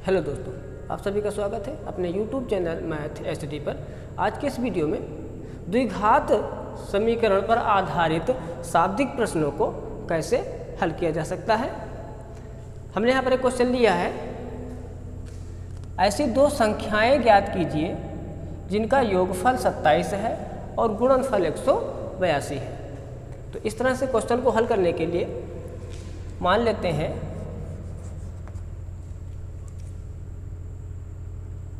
Hello दोस्तों, आप सभी का स्वागत है अपने YouTube चैनल मैथ एसडी पर। आज के इस वीडियो में द्विघात समीकरण पर आधारित शाब्दिक प्रश्नों को कैसे हल किया जा सकता है। हमने यहाँ पर एक क्वेश्चन लिया है, ऐसी दो संख्याएं ज्ञात कीजिए जिनका योगफल 27 है और गुणनफल 182 है। तो इस तरह से क्वेश्चन को हल करने के लिए मान लेते हैं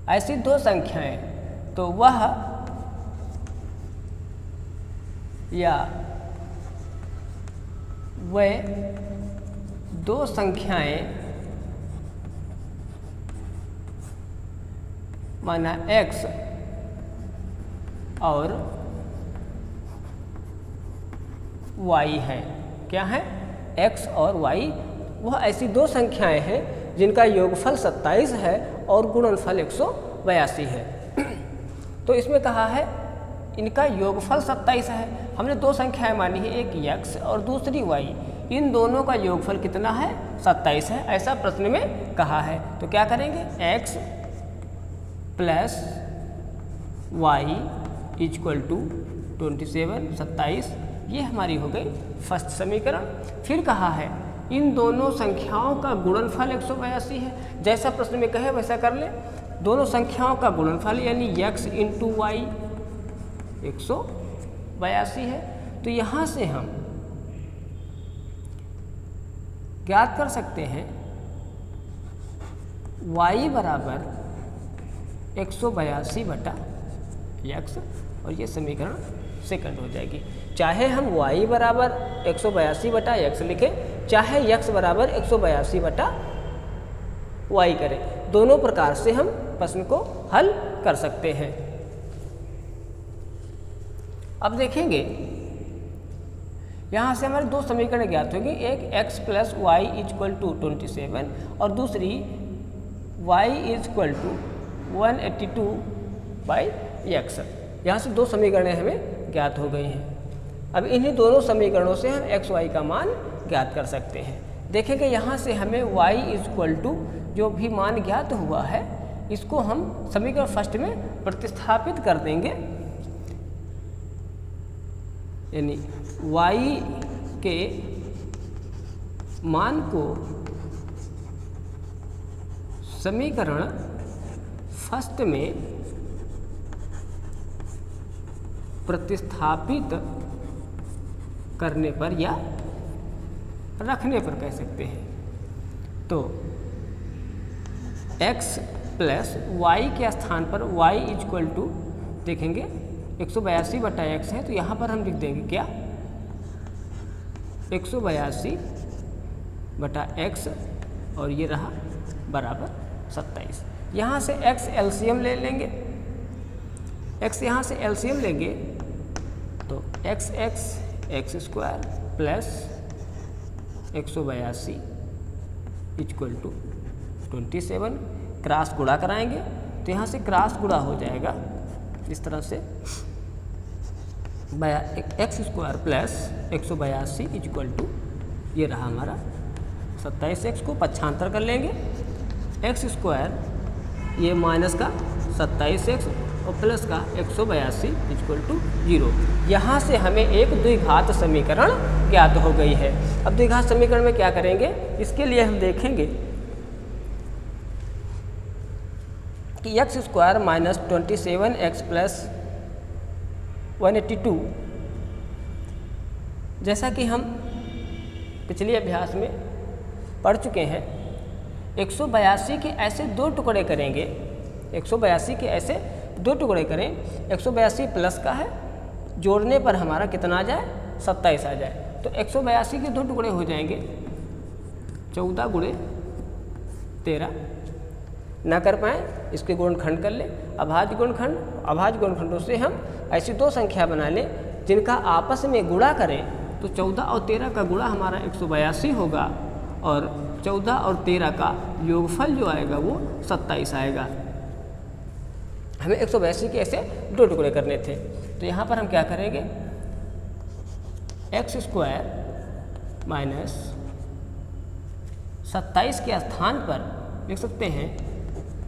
ऐसी दो संख्याएं, तो वह या वे दो संख्याएं माना x और y है। क्या है? x और y वह ऐसी दो संख्याएं हैं जिनका योगफल 27 है और गुणनफल 182 है। तो इसमें कहा है इनका योगफल 27 है। हमने दो संख्याएं मानी है, एक x और दूसरी y। इन दोनों का योगफल कितना है? 27 है, ऐसा प्रश्न में कहा है। तो क्या करेंगे? x plus y equal to 27, 27, ये हमारी हो गई फर्स्ट समीकरण। फिर कहा है इन दोनों संख्याओं का गुणनफल 182 है। जैसा प्रश्न में कहे वैसा कर ले। दोनों संख्याओं का गुणनफल यानी x इंटू वाई 182 है। तो यहाँ से हम ज्ञात कर सकते हैं y बराबर 182 बटा x, और ये समीकरण सेकंड हो जाएगी। चाहे हम y बराबर 182 बटा x लिखें, चाहे x बराबर 182 बटा y करें, दोनों प्रकार से हम प्रश्न को हल कर सकते हैं। अब देखेंगे यहाँ से हमारे दो समीकरण ज्ञात होंगे, एक x plus y equal to 27 और दूसरी y equal to 182 by x। यहाँ से दो समीकरण हमें ज्ञात हो गई हैं। अब इन्हीं दोनों समीकरणों से हम x y का मान ज्ञात कर सकते हैं। देखेंगे यहाँ से हमें y इक्वल टू जो भी मान ज्ञात हुआ है इसको हम समीकरण फर्स्ट में प्रतिस्थापित कर देंगे, यानी y के मान को समीकरण फर्स्ट में प्रतिस्थापित करने पर या रखने पर कह सकते हैं। तो x प्लस y के स्थान पर y इक्वल टू देखेंगे 182 बटा x है, तो यहाँ पर हम लिख देंगे क्या? 182 बटा x और ये रहा बराबर 27। यहाँ से x एलसीएम ले लेंगे, x यहाँ से एलसीएम लेंगे तो x square plus 182 equal to 27, cross गुणा कराएंगे तो यहाँ से क्रॉस गुणा हो जाएगा इस तरह से, x square plus 182 equal to ये रहा हमारा 27। को पक्षांतर कर लेंगे, x स्क्वायर ये माइनस का 27x और प्लस का 182 इक्वल टू 0। यहाँ से हमें एक द्विघात समीकरण ज्ञात हो गई है। अब द्विघात समीकरण में क्या करेंगे, इसके लिए हम देखेंगे कि x square minus 27x plus 182, जैसा कि हम पिछले अभ्यास में पढ़ चुके हैं, 182 के ऐसे दो टुकड़े करेंगे, 182 के ऐसे दो टुकड़े करें। 182 प्लस का है, जोड़ने पर हमारा कितना आ जाए? 27 आ जाए। तो 182 के दो टुकड़े हो जाएंगे 14 गुणे 13। ना कर पाए इसके गुणनखंड कर ले, अभाज्य गुणनखंड। अभाज्य गुणनखंडों से हम ऐसी दो संख्या बना लें जिनका आपस में गुणा करें तो 14 और 13 का गुणा हमारा 182 होगा और 14 और 13 का योगफल जो आएगा वो 27 आएगा। हमें 182 के ऐसे दो टुकड़े करने थे, तो यहाँ पर हम क्या करेंगे? x स्क्वायर माइनस 27 के स्थान पर लिख सकते हैं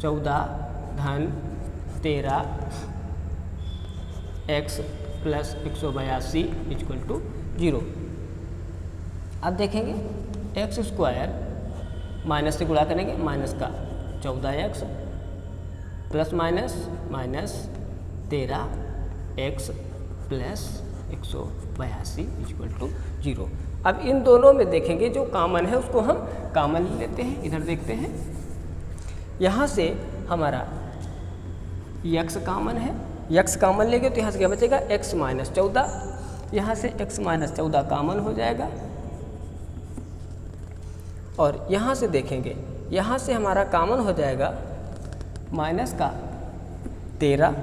14 धन 13 x प्लस 182 इक्वल टू 0। अब देखेंगे एक्स स्क्वायर माइनस से गुणा करेंगे, माइनस का 14x plus minus 13x plus 182 equal to 0। अब इन दोनों में देखेंगे जो कॉमन है उसको हम कॉमन लेते हैं। इधर देखते हैं, यहाँ से हमारा x कॉमन है, x कॉमन लेंगे तो यहाँ से क्या बचेगा x माइनस 14, यहाँ से x माइनस 14 कॉमन हो जाएगा। और यहाँ से देखेंगे, यहाँ से हमारा कॉमन हो जाएगा माइनस का 13,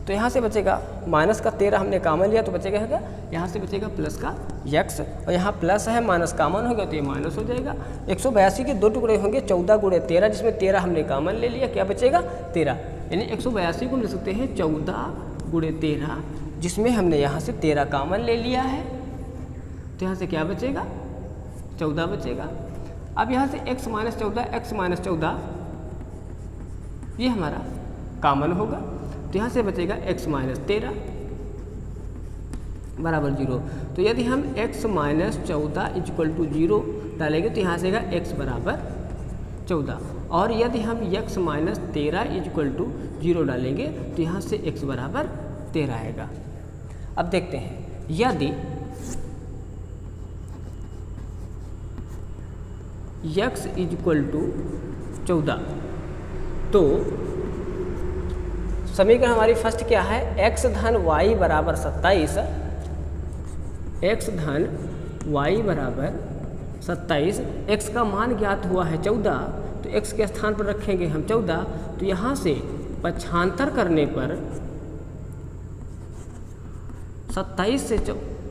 तो यहाँ से बचेगा माइनस का 13 हमने कॉमन लिया तो बचेगा है क्या, यहाँ से बचेगा प्लस का x, और यहाँ प्लस है माइनस कॉमन हो गया तो ये माइनस हो जाएगा। 182 के 2 टुकड़े होंगे 14 गुणे 13, जिसमें 13 हमने कॉमन ले लिया, क्या बचेगा 13, यानी 182 को हम लिख सकते हैं 14 गुणे 13, जिसमें हमने यहाँ से 13 कॉमन ले लिया है, तो यहाँ से क्या बचेगा 14 बचेगा। अब यहाँ से x माइनस 14 ये हमारा कॉमन होगा, तो यहाँ से बचेगा x माइनस 13 बराबर 0। तो यदि हम x माइनस 14 इक्वल टू 0 डालेंगे तो यहाँ से आएगा x बराबर 14, और यदि हम x माइनस 13 इक्वल टू 0 डालेंगे तो यहाँ से x बराबर 13 आएगा। अब देखते हैं, यदि x इक्वल टू 14 तो समीकरण हमारी फर्स्ट क्या है, x धन y बराबर 27, x धन y बराबर 27, x का मान ज्ञात हुआ है 14, तो x के स्थान पर रखेंगे हम 14, तो यहाँ से पक्षांतर करने पर 27 से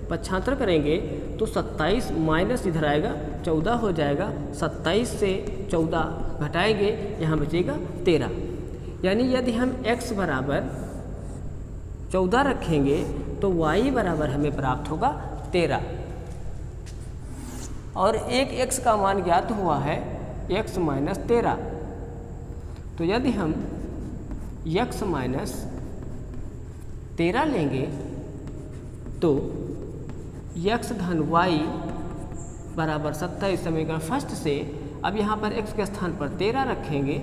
पक्षांतर करेंगे तो 27 माइनस इधर आएगा 14 हो जाएगा, 27 से 14 घटाएंगे यहाँ बचेगा 13, यानी यदि हम x बराबर 14 रखेंगे तो y बराबर हमें प्राप्त होगा 13, और एक x का मान ज्ञात हुआ है x माइनस 13, तो यदि हम x माइनस 13 लेंगे तो x धन y बराबर 27 समीकरण फर्स्ट से, अब यहाँ पर x के स्थान पर 13 रखेंगे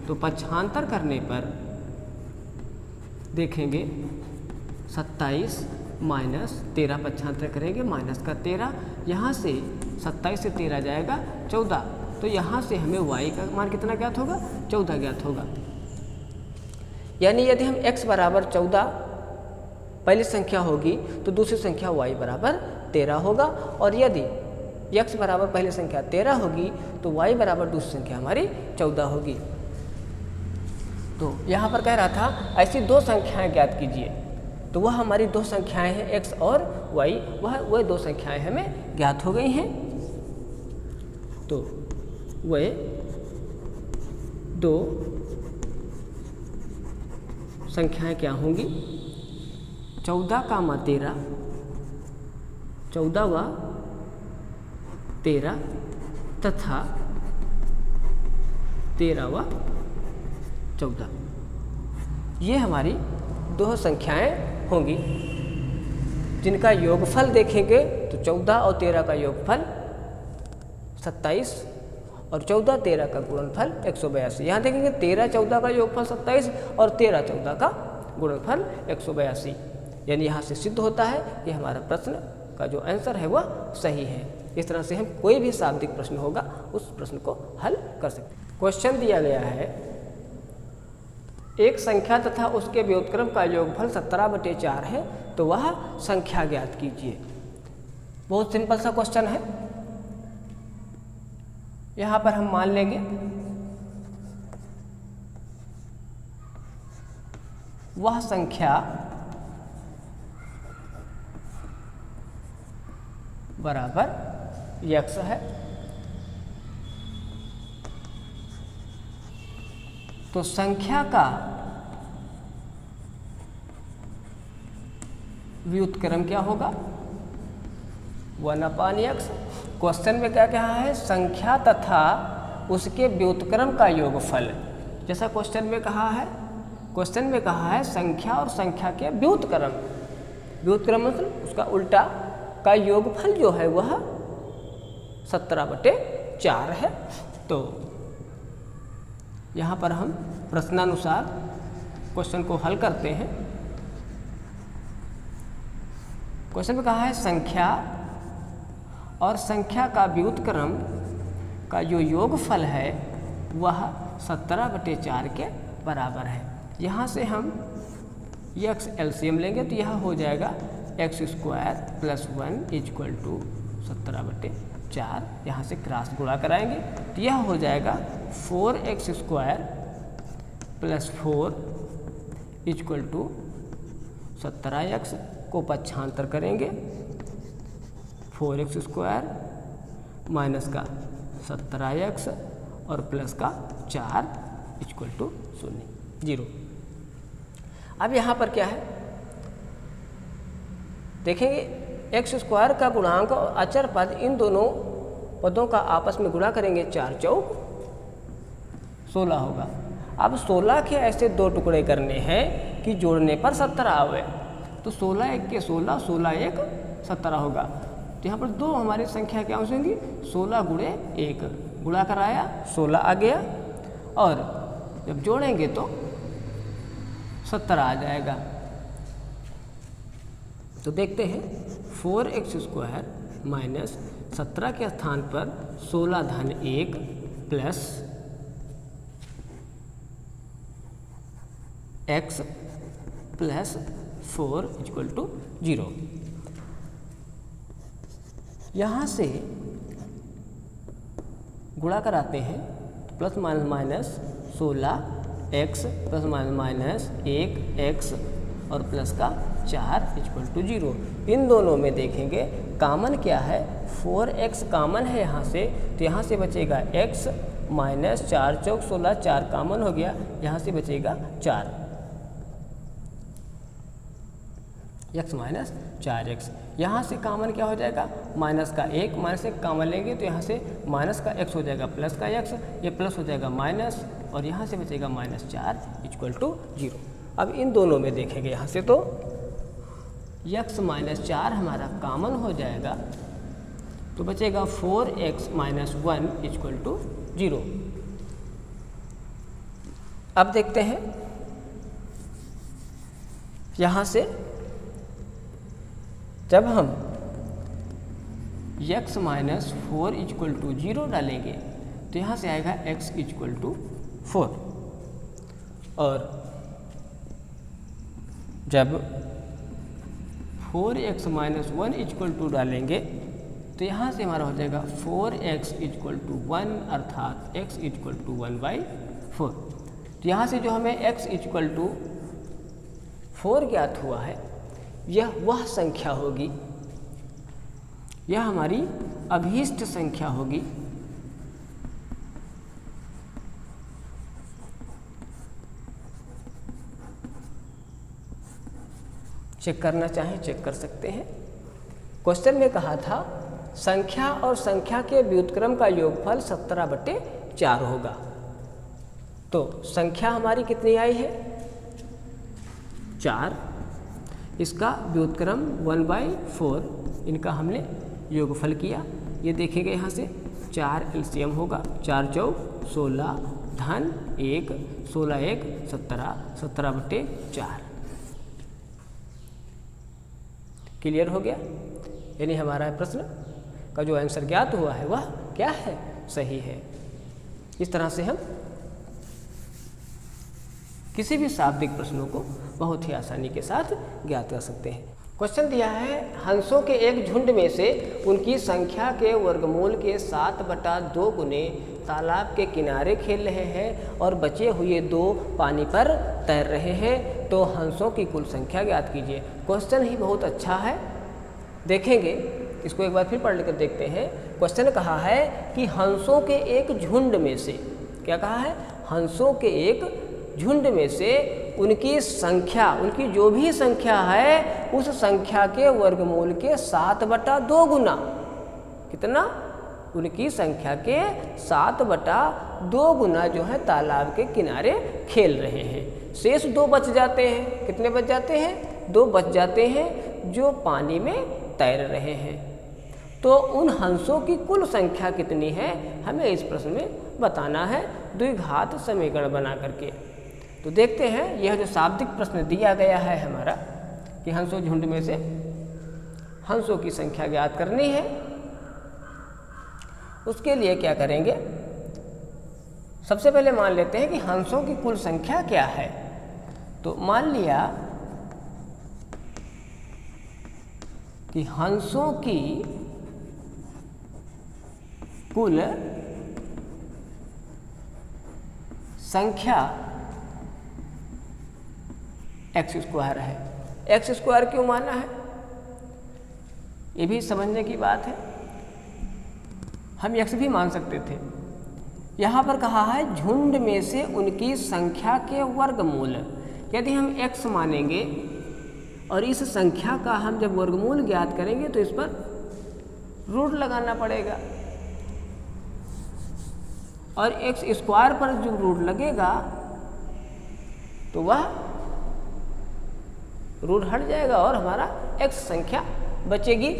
तो पक्षांतर करने पर देखेंगे 27 माइनस 13 पक्षांतर करेंगे माइनस का 13, यहाँ से 27 से 13 जाएगा 14, तो यहाँ से हमें y का मान कितना ज्ञात होगा 14 ज्ञात होगा। यानी यदि हम x बराबर 14 पहली संख्या होगी तो दूसरी संख्या y बराबर 13 होगा, और यदि x बराबर पहली संख्या 13 होगी तो y बराबर दूसरी संख्या हमारी 14 होगी। तो यहाँ पर कह रहा था ऐसी दो संख्याएं ज्ञात कीजिए, तो वह हमारी दो संख्याएं हैं x और y, वह दो संख्याएं हमें ज्ञात हो गई हैं। तो वह दो संख्याएं क्या होंगी, 14 का मा 13, 14 व 13 तथा 13 व 14, ये हमारी दो संख्याएं होंगी जिनका योगफल देखेंगे तो 14 और 13 का योगफल 27 और 14 13 का गुणनफल 182। यहाँ देखेंगे 13 14 का योगफल 27 और 13 14 का गुणनफल 182, यानी यहाँ से सिद्ध होता है कि हमारा प्रश्न का जो आंसर है वह सही है। इस तरह से हम कोई भी शाब्दिक प्रश्न होगा उस प्रश्न को हल कर सकते हैं। क्वेश्चन दिया गया है, एक संख्या तथा उसके व्युत्क्रम का योगफल 17/4 है, तो वह संख्या ज्ञात कीजिए। बहुत सिंपल सा क्वेश्चन है। यहाँ पर हम मान लेंगे वह संख्या बराबर x है, तो संख्या का व्युत्क्रम क्या होगा 1/x। क्वेश्चन में क्या कहा है, संख्या तथा उसके व्युत्क्रम का योगफल, जैसा क्वेश्चन में कहा है, क्वेश्चन में कहा है संख्या और संख्या के व्युत्क्रम, व्युत्क्रम मतलब उसका उल्टा का योगफल जो है वह 17/4 है। तो यहाँ पर हम प्रश्नानुसार क्वेश्चन को हल करते हैं। क्वेश्चन में कहा है संख्या और संख्या का व्युत्क्रम का जो योगफल है वह 17/4 के बराबर है। यहाँ से हम x एलसीएम लेंगे तो यह हो जाएगा x² + 1 = 17/4। यहाँ से क्रॉस गुणा कराएंगे तो यह हो जाएगा 4x² + 4 = 17x को पक्षांतर करेंगे, 4x² माइनस का 17x और प्लस का 4 = 0। अब यहाँ पर क्या है देखेंगे, x² का गुणांक और अचर पद, इन दोनों पदों का आपस में गुणा करेंगे, 4 चौक 16 होगा। अब 16 के ऐसे दो टुकड़े करने हैं कि जोड़ने पर 17 आवे, तो 16 1 के 16, 16 1 17 होगा। तो यहाँ पर दो हमारी संख्या क्या हो जाएंगी, 16 × 1, गुणा कराया 16 आ गया, और जब जोड़ेंगे तो 17 आ जाएगा। तो देखते हैं 4x² माइनस 17 के स्थान पर 16 धन 1 प्लस x प्लस 4 = 0। यहाँ से गुणा कराते हैं तो plus minus 16x plus minus 1x और प्लस का 4 = 0। इन दोनों में देखेंगे कॉमन क्या है, 4x कॉमन है यहाँ से, तो यहाँ से बचेगा x माइनस 4 चौक 16, 4 कॉमन हो गया, यहाँ से बचेगा 4, x माइनस 4x। यहाँ से कॉमन क्या हो जाएगा, माइनस का 1, माइनस 1 कॉमन लेंगे तो यहाँ से माइनस का x हो जाएगा प्लस का x, ये प्लस हो जाएगा माइनस, और यहाँ से बचेगा -4 = 0। अब इन दोनों में देखेंगे यहाँ से तो x माइनस 4 हमारा कॉमन हो जाएगा, तो बचेगा 4x माइनस 1 = 0। अब देखते हैं यहाँ से जब हम x माइनस 4 = 0 डालेंगे तो यहाँ से आएगा x = 4, और जब 4x माइनस 1 = 2 डालेंगे तो यहाँ से हमारा हो जाएगा 4x = 1, अर्थात x = 1/4। तो यहाँ से जो हमें x = 4 ज्ञात हुआ है, यह वह संख्या होगी, यह हमारी अभीष्ट संख्या होगी चेक करना चाहें चेक कर सकते हैं। क्वेश्चन में कहा था संख्या और संख्या के व्युत्क्रम का योगफल 17/4 होगा। तो संख्या हमारी कितनी आई है, 4, इसका व्युत्क्रम 1/4, इनका हमने योगफल किया। ये देखेंगे यहाँ से 4 एलसीएम होगा, 4 चौक 16 धन 1, 16 1 17, 17/4। क्लियर हो गया, यानी हमारा प्रश्न का जो आंसर ज्ञात हुआ है वह क्या है, सही है। इस तरह से हम किसी भी शाब्दिक प्रश्नों को बहुत ही आसानी के साथ ज्ञात कर सकते हैं। क्वेश्चन दिया है हंसों के एक झुंड में से उनकी संख्या के वर्गमूल के 7/2 गुने तालाब के किनारे खेल रहे हैं और बचे हुए 2 पानी पर तैर रहे हैं, तो हंसों की कुल संख्या ज्ञात कीजिए। क्वेश्चन ही बहुत अच्छा है, देखेंगे इसको एक बार फिर पढ़ लेकर देखते हैं। क्वेश्चन कहा है कि हंसों के एक झुंड में से, क्या कहा है, हंसों के एक झुंड में से उनकी संख्या, उनकी जो भी संख्या है उस संख्या के वर्गमूल के 7/2 गुना, कितना, उनकी संख्या के 7/2 2 गुना जो है तालाब के किनारे खेल रहे हैं। शेष 2 बच जाते हैं। कितने बच जाते हैं? 2 बच जाते हैं जो पानी में तैर रहे हैं। तो उन हंसों की कुल संख्या कितनी है हमें इस प्रश्न में बताना है द्विघात समीकरण बना करके। तो देखते हैं, यह जो शाब्दिक प्रश्न दिया गया है हमारा कि हंसों झुंड में से हंसों की संख्या ज्ञात करनी है। उसके लिए क्या करेंगे, सबसे पहले मान लेते हैं कि हंसों की कुल संख्या क्या है। तो मान लिया कि हंसों की कुल संख्या x² है। x² क्यों माना है, ये भी समझने की बात है। हम x भी मान सकते थे। यहाँ पर कहा है झुंड में से उनकी संख्या के वर्गमूल। यदि हम x मानेंगे और इस संख्या का हम जब वर्गमूल ज्ञात करेंगे तो इस पर रूट लगाना पड़ेगा, और x² पर जो रूट लगेगा तो वह रूट हट जाएगा और हमारा x संख्या बचेगी,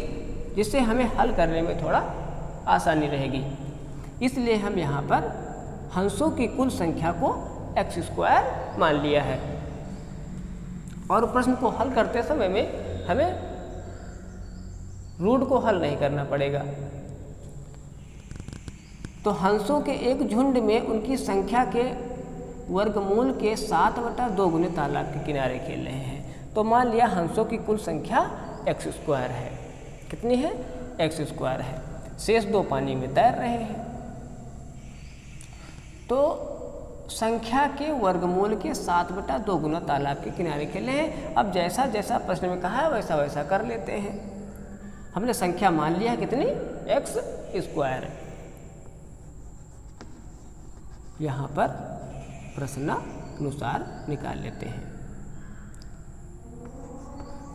जिससे हमें हल करने में थोड़ा आसानी रहेगी। इसलिए हम यहाँ पर हंसों की कुल संख्या को x² मान लिया है। और प्रश्न को हल करते समय में हमें रूट को हल नहीं करना पड़ेगा। तो हंसों के एक झुंड में उनकी संख्या के वर्गमूल के 7/2 गुने तालाब के किनारे खेल रहे हैं। तो मान लिया हंसों की कुल संख्या x² है। कितनी है? x² है। शेष 2 पानी में तैर रहे हैं। तो संख्या के वर्गमूल के 7/2 गुना तालाब के किनारे खेले हैं। अब जैसा जैसा प्रश्न में कहा है वैसा वैसा कर लेते हैं। हमने संख्या मान लिया है कितनी? x²। यहाँ पर प्रश्नानुसार निकाल लेते हैं।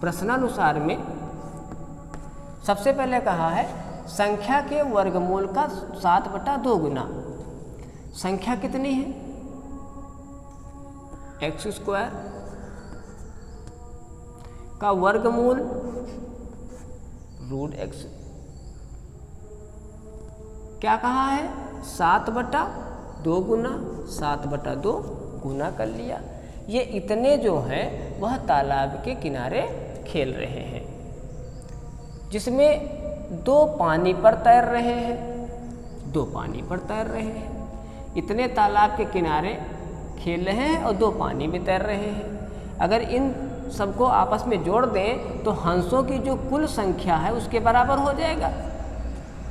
प्रश्नानुसार में सबसे पहले कहा है संख्या के वर्गमूल का 7/2 गुना। संख्या कितनी है? x² का वर्गमूल √x। क्या कहा है? 7/2 गुना 7/2 गुना कर लिया। ये इतने जो हैं वह तालाब के किनारे खेल रहे हैं, जिसमें 2 पानी पर तैर रहे हैं। 2 पानी पर तैर रहे हैं। इतने तालाब के किनारे खेल रहे हैं और 2 पानी में तैर रहे हैं। अगर इन सबको आपस में जोड़ दें तो हंसों की जो कुल संख्या है उसके बराबर हो जाएगा।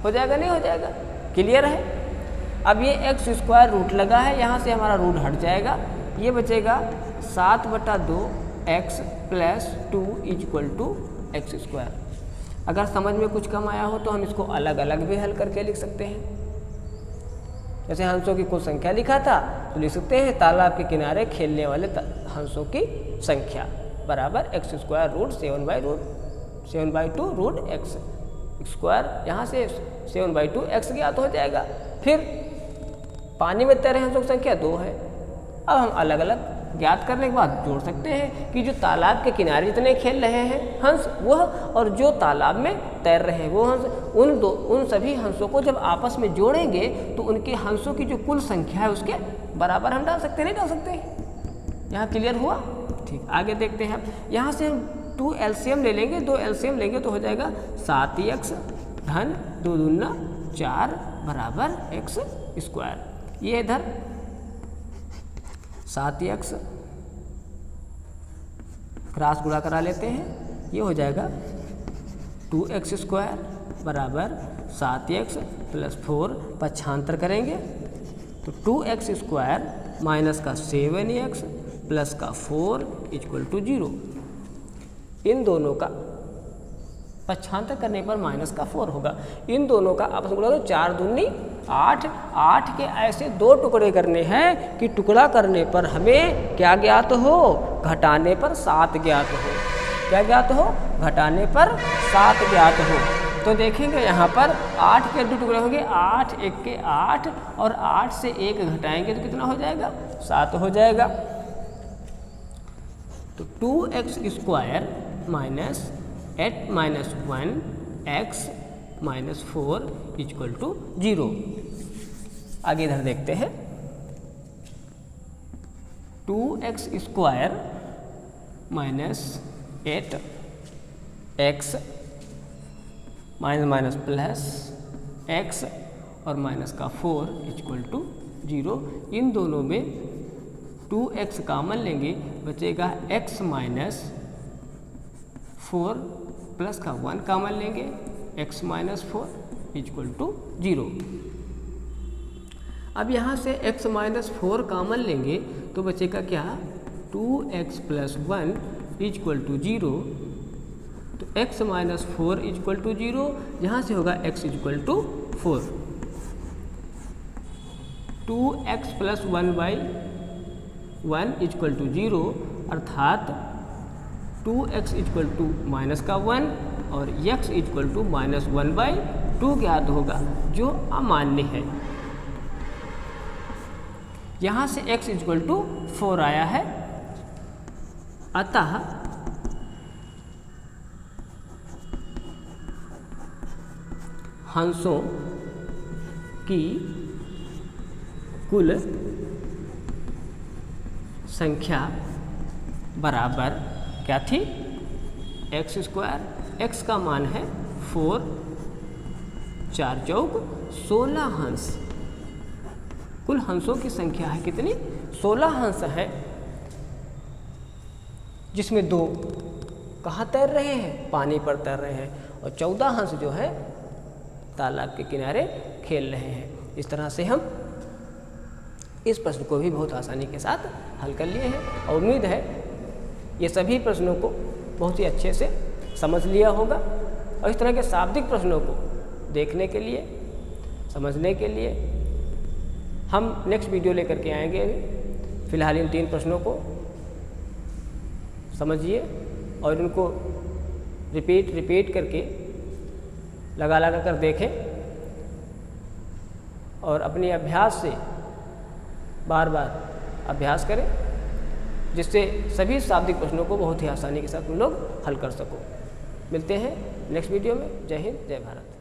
हो जाएगा नहीं हो जाएगा? क्लियर है? अब ये x² रूट लगा है, यहाँ से हमारा रूट हट जाएगा। ये बचेगा 7/2x + 2 = x²। अगर समझ में कुछ कम आया हो तो हम इसको अलग अलग भी हल करके लिख सकते हैं। जैसे हंसों की कुल संख्या लिखा था तो लिख सकते हैं तालाब के किनारे खेलने वाले हंसों की संख्या बराबर x² √7/2 √x²। यहाँ से 7/2x ज्ञात हो जाएगा। फिर पानी में तैरे हंसों की संख्या 2 है। अब हम अलग अलग ज्ञात करने के बाद जोड़ सकते हैं कि जो तालाब के किनारे जितने खेल रहे हैं हंस वह, और जो तालाब में तैर रहे हैं वो हंस, उन सभी हंसों को जब आपस में जोड़ेंगे तो उनके हंसों की जो कुल संख्या है उसके बराबर हम डाल सकते नहीं डाल सकते? यहाँ क्लियर हुआ? ठीक, आगे देखते हैं। यहाँ से हम 2 LCM ले लेंगे, 2 LCM लेंगे तो हो जाएगा 7x धन 2 दूना 4 बराबर x²। ये इधर 7x क्रॉस गुणा करा लेते हैं। ये हो जाएगा 2x² बराबर 7x + 4 पक्षांतर करेंगे तो 2x² माइनस का 7x प्लस का 4 = 0। इन दोनों का पक्षांतर करने पर माइनस का 4 होगा। इन दोनों का आपस में गुणा तो 4 दूनी 8। 8 के ऐसे 2 टुकड़े करने हैं कि टुकड़ा करने पर हमें क्या ज्ञात हो? घटाने पर 7 ज्ञात हो। क्या ज्ञात हो? घटाने पर 7 ज्ञात हो। तो देखेंगे यहाँ पर 8 के 2 टुकड़े होंगे, 8 1 के 8 और 8 से 1 घटाएंगे तो कितना हो जाएगा? 7 हो जाएगा। तो 2x square minus 8 minus 1x minus 4 equal to 0। आगे इधर देखते हैं। 2x square minus 8x minus minus plus x और माइनस का 4 इक्वल टू 0। इन दोनों में 2x कॉमन लेंगे, बचेगा x माइनस 4 प्लस का 1 कॉमन लेंगे, x माइनस 4 इक्वल टू 0। अब यहाँ से x माइनस 4 कॉमन लेंगे तो बचेगा क्या? 2x plus 1 equal to 0। तो x माइनस 4 इक्वल टू 0, यहाँ से होगा x equal to 4। 2x plus 1 by 1 equal to 0, अर्थात 2x इक्वल टू माइनस का 1 और x equal to minus 1 by 2 ज्ञात होगा, जो अमान्य है। यहाँ से x इक्वल टू 4 आया है, अतः हंसों की कुल संख्या बराबर क्या थी? X square. x का मान है 4, 4 चौक 16 हंस। कुल हंसों की संख्या है कितनी? 16 हंस है, जिसमें 2 कहाँ तैर रहे हैं? पानी पर तैर रहे हैं, और 14 हंस जो है तालाब के किनारे खेल रहे हैं। इस तरह से हम इस प्रश्न को भी बहुत आसानी के साथ हल कर लिए हैं, और उम्मीद है ये सभी प्रश्नों को बहुत ही अच्छे से समझ लिया होगा। और इस तरह के शाब्दिक प्रश्नों को देखने के लिए, समझने के लिए हम नेक्स्ट वीडियो लेकर के आएंगे। अभी फ़िलहाल इन 3 प्रश्नों को समझिए और इनको रिपीट करके लगा कर देखें, और अपने अभ्यास से बार बार अभ्यास करें, जिससे सभी शाब्दिक प्रश्नों को बहुत ही आसानी के साथ हम लोग हल कर सको। मिलते हैं नेक्स्ट वीडियो में। जय हिंद, जय भारत।